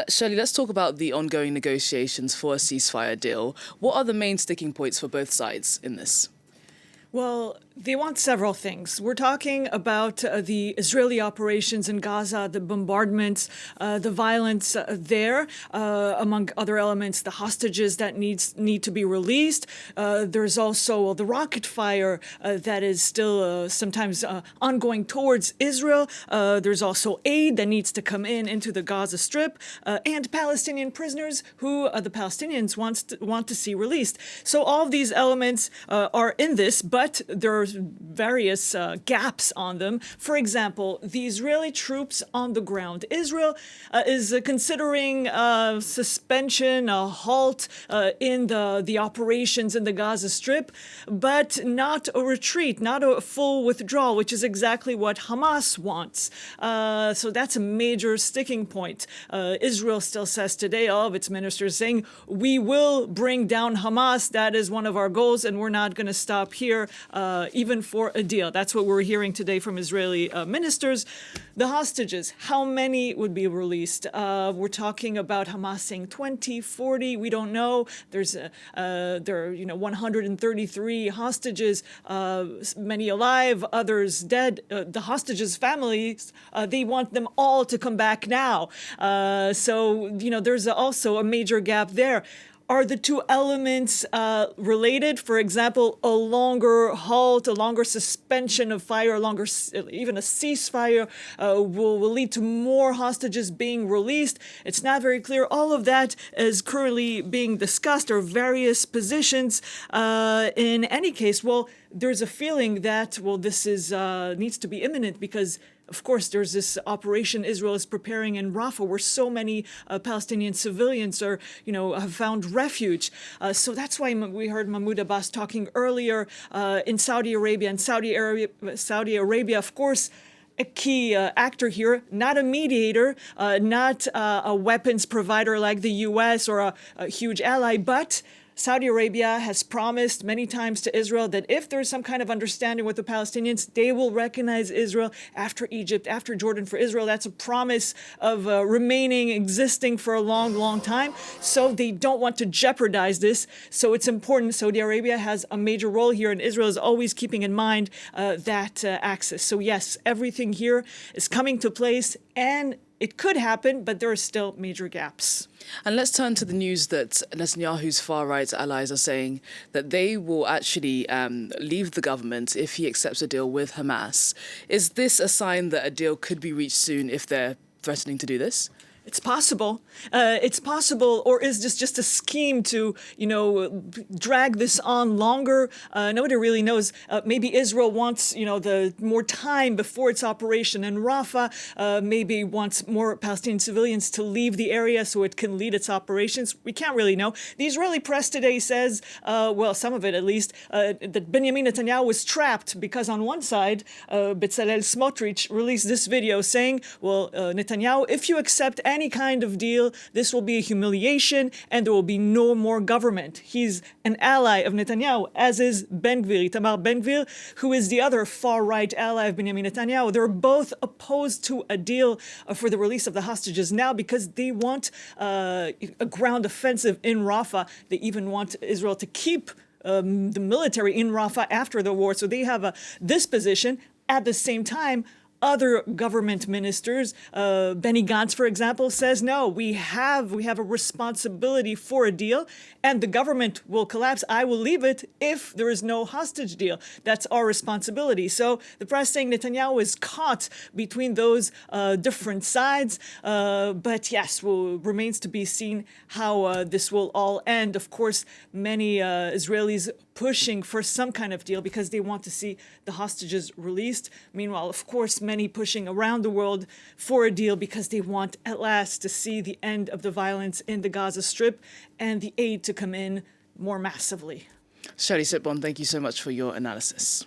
Shirley, let's talk about the ongoing negotiations for a ceasefire deal. What are the main sticking points for both sides in this? Well, they want several things. We're talking about the Israeli operations in Gaza, the bombardments, the violence there, among other elements, the hostages that need to be released. There's also the rocket fire that is still sometimes ongoing towards Israel. There's also aid that needs to come into the Gaza Strip, and Palestinian prisoners who the Palestinians want to see released. So all of these elements are in this, but there are various gaps on them. For example, the Israeli troops on the ground. Israel is considering suspension, a halt in the operations in the Gaza Strip, but not a retreat, not a full withdrawal, which is exactly what Hamas wants. So that's a major sticking point. Israel still says today, all of its ministers saying, we will bring down Hamas. That is one of our goals, and we're not going to stop here. Even for a deal. That's what we're hearing today from Israeli ministers. The hostages, how many would be released? We're talking about Hamas saying 20, 40, we don't know. There are 133 hostages, many alive, others dead. The hostages' families, they want them all to come back now. So there's also a major gap there. Are the two elements related? For example, a longer halt, a longer suspension of fire, even a ceasefire will lead to more hostages being released. It's not very clear. All of that is currently being discussed, or various positions. In any case, there's a feeling that, this is needs to be imminent because, of course, there's this operation Israel is preparing in Rafah, where so many Palestinian civilians have found refuge. So that's why we heard Mahmoud Abbas talking earlier in Saudi Arabia. And Saudi Arabia, of course, a key actor here, not a mediator, not a weapons provider like the U.S. or a huge ally, but Saudi Arabia has promised many times to Israel that if there's some kind of understanding with the Palestinians, they will recognize Israel after Egypt, after Jordan. For Israel, that's a promise of existing for a long, long time. So they don't want to jeopardize this. So it's important. Saudi Arabia has a major role here, and Israel is always keeping in mind that axis. So yes, everything here is coming to place, and it could happen, but there are still major gaps. And let's turn to the news that Netanyahu's far-right allies are saying that they will actually leave the government if he accepts a deal with Hamas. Is this a sign that a deal could be reached soon if they're threatening to do this? It's possible. It's possible, or is this just a scheme to, drag this on longer? Nobody really knows. Maybe Israel wants, the more time before its operation in Rafah. Maybe wants more Palestinian civilians to leave the area so it can lead its operations. We can't really know. The Israeli press today says, some of it at least, that Benjamin Netanyahu was trapped because on one side, Bezalel Smotrich released this video saying, Netanyahu, if you accept any kind of deal, this will be a humiliation and there will be no more government. He's an ally of Netanyahu, as is Itamar Ben-Gvir, who is the other far-right ally of Benjamin Netanyahu. They're both opposed to a deal for the release of the hostages now because they want a ground offensive in Rafah. They even want Israel to keep the military in Rafah after the war. So they have this position. At the same time, other government ministers, Benny Gantz, for example, says, no, we have a responsibility for a deal, and the government will collapse. I will leave it if there is no hostage deal. That's our responsibility. So the press saying Netanyahu is caught between those different sides. But yes, remains to be seen how this will all end. Of course, many Israelis pushing for some kind of deal because they want to see the hostages released. Meanwhile, of course, many pushing around the world for a deal because they want at last to see the end of the violence in the Gaza Strip and the aid to come in more massively. Shirli Sitbon, thank you so much for your analysis.